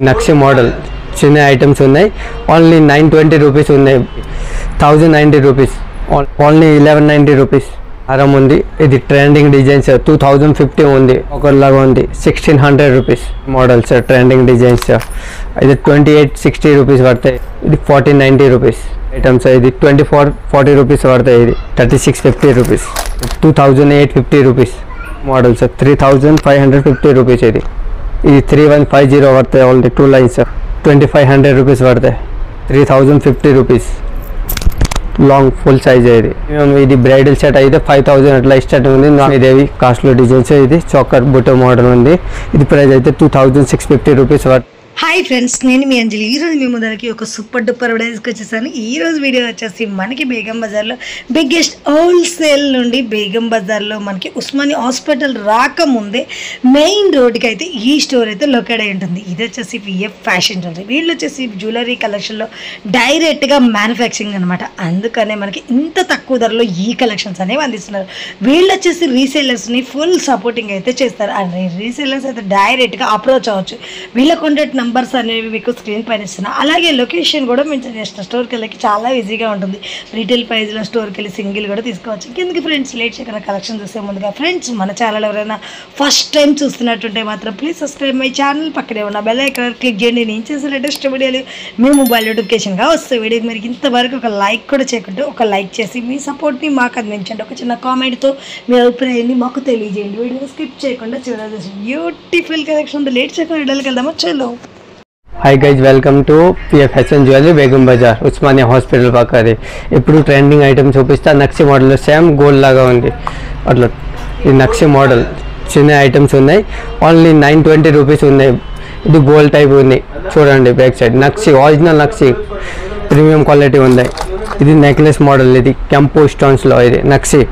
నక్షి model చిన్న items ఉన్నాయి. Only 920 rupees ఉన్నాయి. 1090 రూపీస్, ఓన్లీ 1190 రూపీస్. హారం ఉంది. ఇది ట్రెండింగ్ డిజైన్స్ 2050 ఉంది. ఒకలాగా ఉంది. 1600 రూపీస్ మోడల్స్ ట్రెండింగ్ డిజైన్స్. ఇది 2860 రూపీస్ పడతాయి. ఇది 1490 రూపీస్ ఐటమ్స్. ఇది 2440 రూపీస్ పడతాయి. ఇది 3650 రూపీస్. 2850 rupees models. 3550 రూపీస్. ఇది 3150 పడతాయి. ఓన్లీ 2 లైన్స్ 2500 రూపీస్ పడతాయి. 3050 రూపీస్ లాంగ్ ఫుల్ సైజ్. ఇది బ్రైడల్ సెట్ అయితే 5000 అట్లా స్టార్టింగ్ ఉంది. ఇదేవి కాస్ట్లీ డిజైన్స్. ఇది చోకర్ బుట్ట మోడల్ ఉంది. ఇది ప్రైస్ అయితే 2650 రూపీస్. హాయ్ ఫ్రెండ్స్, నేను మీ అంజలి. ఈరోజు మీ ముందరికి ఒక సూపర్ డూపర్ అడ్వర్టైజ్కి వచ్చేసాను. ఈరోజు వీడియో వచ్చేసి మనకి బేగం బజార్లో బిగ్గెస్ట్ హోల్సేల్ నుండి బేగం బజార్లో మనకి ఉస్మానియా హాస్పిటల్ రాకముందే మెయిన్ రోడ్కి అయితే ఈ స్టోర్ అయితే లొకేట్ అయి ఉంటుంది. ఇది వచ్చేసి విఎఫ్ ఫ్యాషన్ జ్యువెలరీ. వీళ్ళు వచ్చేసి జ్యువెలరీ కలెక్షన్లో డైరెక్ట్గా మ్యానుఫ్యాక్చరింగ్ అనమాట. అందుకనే మనకి ఇంత తక్కువ ధరలో ఈ కలెక్షన్స్ అనేవి అందిస్తున్నారు. వీళ్ళు వచ్చేసి రీసేలర్స్ని ఫుల్ సపోర్టింగ్ అయితే చేస్తారు. అండ్ రీసేలర్స్ అయితే డైరెక్ట్గా అప్రోచ్ అవ్వచ్చు. వీళ్ళ కాంటాక్ట్ నంబర్స్ అనేవి మీకు స్క్రీన్ పైన ఇస్తున్నా. అలాగే లొకేషన్ కూడా మెన్షన్ చేసిన. స్టోర్కి వెళ్ళకి చాలా ఈజీగా ఉంటుంది. రీటైల్ ప్రైస్లో స్టోర్కి వెళ్ళి సింగిల్ కూడా తీసుకోవచ్చు. ఇంకెందుకు ఫ్రెండ్స్ లేట్ చేయకుండా కలెక్షన్ చూసే ముందుగా ఫ్రెండ్స్ మన ఛానల్ ఎవరైనా ఫస్ట్ టైం చూస్తున్నట్టుంటే మాత్రం ప్లీజ్ సబ్స్క్రైబ్ మై ఛానల్. పక్కనే ఉన్న బెల్ ఐకాన్ క్లిక్ చేయండి. నేను చేసే లేటెస్ట్ వీడియోలు మీ మొబైల్ నోటిఫికేషన్గా వస్తాయి. వీడియోకి మీరు ఇంతవరకు ఒక లైక్ కూడా చేయకుంటే ఒక లైక్ చేసి మీ సపోర్ట్ని మాకు అందించండి. ఒక చిన్న కామెంట్తో మీ అభిప్రాయాన్ని మాకు తెలియజేయండి. వీడియో స్కిప్ చేయకుండా చూడాలి. Beautiful collection. లేట్ చేయకుండా వీడియోకి వెళ్దామా? చలో. Hi guys, welcome to PF fashion jewellery Begum Bazaar Osmania hospital పక్కది. ఇప్పుడు ట్రెండింగ్ ఐటమ్ చూపిస్తా. నక్షి మోడల్ సేమ్ గోల్డ్ లాగా ఉంది. అట్లా ఇది నక్షి మోడల్ చిన్న ఐటమ్స్ ఉన్నాయి. ఓన్లీ 920 రూపీస్ ఉన్నాయి. ఇది గోల్డ్ టైప్ ఉంది. చూడండి బ్యాక్ సైడ్ నక్షి, ఒరిజినల్ నక్షి ప్రీమియం క్వాలిటీ ఉంది. ఇది నెక్లెస్ మోడల్. ఇది కెంపో స్టోన్స్లో. ఇది నక్షి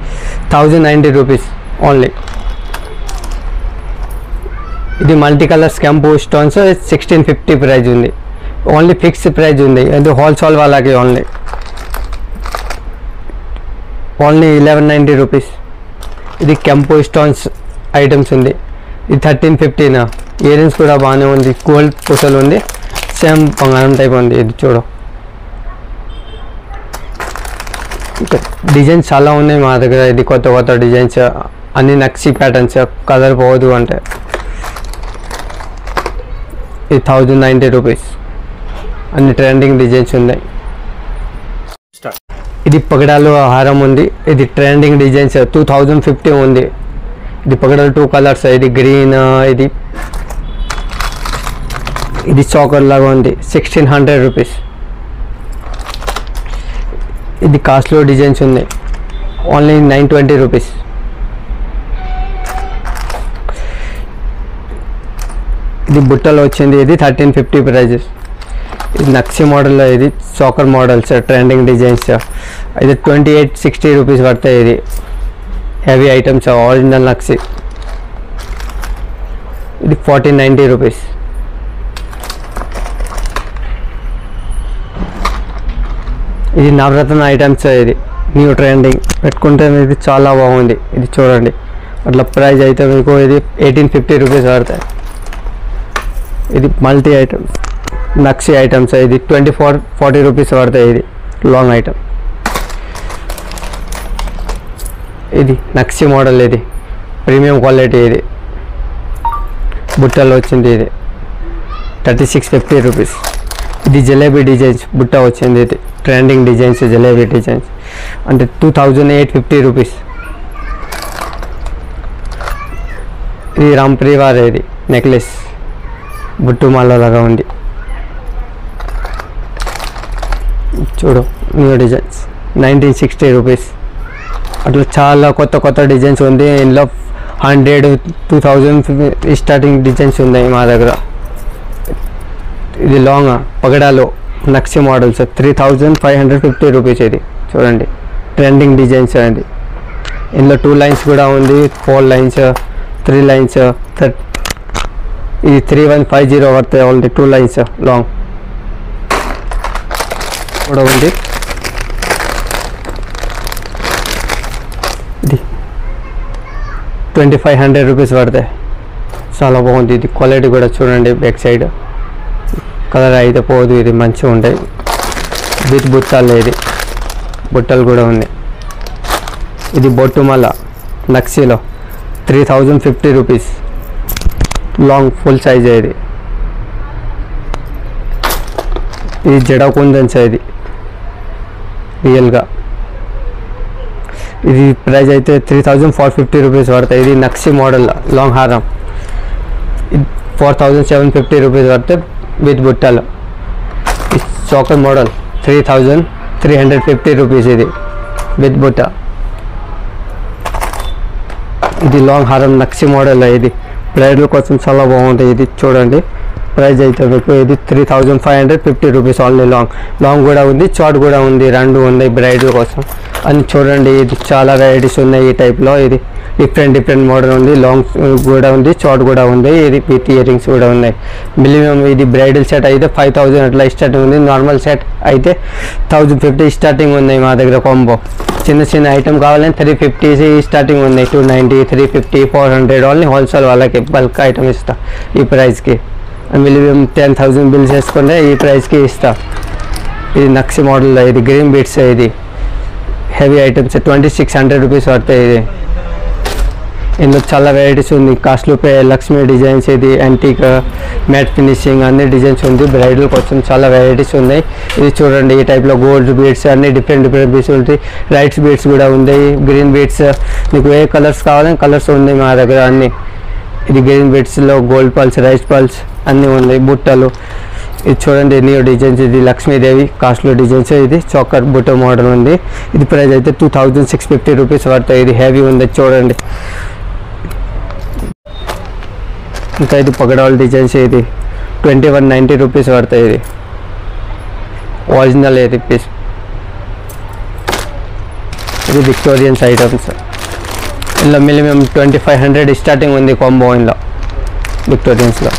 1090 రూపీస్ ఓన్లీ. ఇది మల్టీ కలర్స్ కెంపో స్టోన్స్ 1650 ప్రైజ్ ఉంది. ఓన్లీ ఫిక్స్డ్ ప్రైజ్ ఉంది. అది హోల్సేల్ వాళ్ళకి ఓన్లీ 1190 రూపీస్. ఇది కెంపో స్టోన్స్ ఐటమ్స్ ఉంది. ఇది 1350. ఇయర్ రింగ్స్ కూడా బాగానే ఉంది. గోల్డ్ పూసలు ఉంది. సేమ్ బంగారం టైప్ ఉంది. ఇది చూడు. డిజైన్స్ చాలా ఉన్నాయి మా దగ్గర. ఇది కొత్త కొత్త డిజైన్స్ అన్ని నక్షి ప్యాటర్న్స్. కలర్ పోదు అంటే ఇది 1090 రూపీస్. అన్ని ట్రెండింగ్ డిజైన్స్ ఉన్నాయి. ఇది పగడాలు హారం ఉంది. ఇది ట్రెండింగ్ డిజైన్స్ 2050 ఉంది. ఇది పగడాలు 2 కలర్స్. ఇది గ్రీన్, ఇది చాకర్ లాగా ఉంది. 1600 రూపీస్. ఇది కాస్ట్లో డిజైన్స్ ఉన్నాయి. Only 920 rupees. ఇది బుట్టలో వచ్చింది. ఇది 1350 ప్రైజెస్. ఇది నక్షి మోడల్లో. ఇది చాకర్ మోడల్స్ ట్రెండింగ్ డిజైన్స్. ఇది 2860 రూపీస్ పడతాయి. ఇది హెవీ ఐటమ్స్ ఒరిజినల్ నక్షి. ఇది 1490 రూపీస్. ఇది నవరత్న ఐటమ్స్. ఇది న్యూ ట్రెండింగ్ పెట్టుకుంటే ఇది చాలా బాగుంది. ఇది చూడండి. అట్లా ప్రైస్ అయితే మీకు ఇది 1850 రూపీస్ పడతాయి. ఇది మల్టీ ఐటమ్స్ నక్షి ఐటమ్స్. ఇది 2440 రూపీస్ పడతాయి. ఇది లాంగ్ ఐటమ్. ఇది నక్షి మోడల్. ఇది ప్రీమియం క్వాలిటీ. ఇది బుట్టలో వచ్చింది. ఇది 3650 రూపీస్. ఇది జలేబీ డిజైన్స్ బుట్ట వచ్చింది. ఇది ట్రెండింగ్ డిజైన్స్ జలేబీ డిజైన్స్ అంటే 2850 రూపీస్. ఇది రాంప్రీ వారి. ఇది నెక్లెస్ బుట్టు మాలలాగా ఉంది. చూడు న్యూ డిజైన్స్ 1960 రూపీస్. అట్లా చాలా కొత్త కొత్త డిజైన్స్ ఉంది. ఇందులో 100, 2000 స్టార్టింగ్ డిజైన్స్ ఉన్నాయి మా దగ్గర. ఇది లాంగ్ పగడాలో నక్షి మోడల్స్ 3550 రూపీస్. ఇది చూడండి ట్రెండింగ్ డిజైన్స్ అండి. ఇందులో 2 లైన్స్ కూడా ఉంది. 4 లైన్స్, 3 లైన్స్. ఇది 3150 పడతాయి. ఓన్లీ 2 లైన్స్ లాంగ్ కూడా ఉంది. ఇది 2500 రూపీస్ పడతాయి. చాలా బాగుంది. ఇది క్వాలిటీ కూడా చూడండి బ్యాక్ సైడ్ కలర్ అయితే పోదు, ఇది మంచిగా ఉంటాయి. విత్ బుట్టాలు, ఇది బుట్టలు కూడా ఉంది. ఇది బొట్టుమల నక్సీలో 3050 రూపీస్, లాంగ్ ఫుల్ సైజ్. ఇది జడ కుందన్స్, ఇది రియల్గా. ఇది ప్రైస్ అయితే 3450 రూపీస్ పడతాయి. ఇది నక్సీ మోడల్ లాంగ్ హారం, 4750 రూపీస్ పడితే విత్ బుట్టలు. చాకర్ మోడల్ 3350 రూపీస్, ఇది విత్ బుట్ట. ఇది లాంగ్ హారం నక్సీ మోడల్, ఇది బ్రైడల్ కోసం చాలా బాగుంటుంది. ఇది చూడండి, ప్రైస్ అయితే మీకు ఇది 3550 రూపీస్ ఓన్లీ. లాంగ్ కూడా ఉంది, షార్ట్ కూడా ఉంది, రెండు ఉన్నాయి బ్రైడల్ కోసం. అని చూడండి, ఇది చాలా వెరైటీస్ ఉన్నాయి ఈ టైప్లో. ఇది డిఫరెంట్ మోడల్ ఉంది, లాంగ్ కూడా ఉంది, షార్ట్ కూడా ఉంది. ఇది విత్ ఇయర్ రింగ్స్ కూడా ఉన్నాయి. మినిమం ఇది బ్రైడల్ సెట్ అయితే 5000 అట్లా స్టార్టింగ్ ఉంది. నార్మల్ సెట్ అయితే 1050 స్టార్టింగ్ ఉన్నాయి మా దగ్గర. కాంబో చిన్న ఐటమ్ కావాలని 350 స్టార్టింగ్ ఉన్నాయి. 290, 350, 400 ఓన్లీ హోల్సేల్ వాళ్ళకి బల్క్ ఐటమ్ ఇస్తా ఈ ప్రైస్కి. మినిమం 10,000 బిల్ చేసుకుంటే ఈ ప్రైస్కి ఇస్తా. ఇది నక్సీ మోడల్లో, ఇది గ్రీన్ బీట్స్, ఇది హెవీ ఐటమ్స్ 2600 రూపీస్ పడతాయి. ఇది ఇందులో చాలా వెరైటీస్ ఉంది. కాస్ట్లో లక్ష్మీ డిజైన్స్, ఇది యాంటీక్ మ్యాట్ ఫినిషింగ్ అన్ని డిజైన్స్ ఉంది. బ్రైడల్ కోసం చాలా వెరైటీస్ ఉన్నాయి. ఇది చూడండి, ఈ టైప్లో గోల్డ్ బీడ్స్ అన్ని డిఫరెంట్ బీడ్స్ ఉంటాయి. రైట్స్ బీడ్స్ కూడా ఉన్నాయి, గ్రీన్ బీడ్స్. మీకు ఏ కలర్స్ కావాలని కలర్స్ ఉన్నాయి మా దగ్గర అన్ని. ఇది గ్రీన్ బీడ్స్లో గోల్డ్ పల్స్, రైస్ పల్స్ అన్నీ ఉన్నాయి. బుట్టలు ఇది చూడండి, న్యూ డిజైన్స్. ఇది లక్ష్మీదేవి కాస్ట్లో డిజైన్స్. ఇది చాకర్ బుట్ట మోడల్ ఉంది. ఇది ప్రైస్ అయితే 2650 రూపీస్ పడతాయి. ఇది హెవీ ఉంది చూడండి. ఇంకా ఇది పగడాల్ డిజైన్స్, ఇది 2190 రూపీస్ పడతాయి. ఇది ఒరిజినల్ ఇది పీస్. ఇది విక్టోరియన్స్ ఐటమ్స్. ఇందులో మినిమం 2500 స్టార్టింగ్ ఉంది కాంబో ఇందులో విక్టోరియన్స్లో.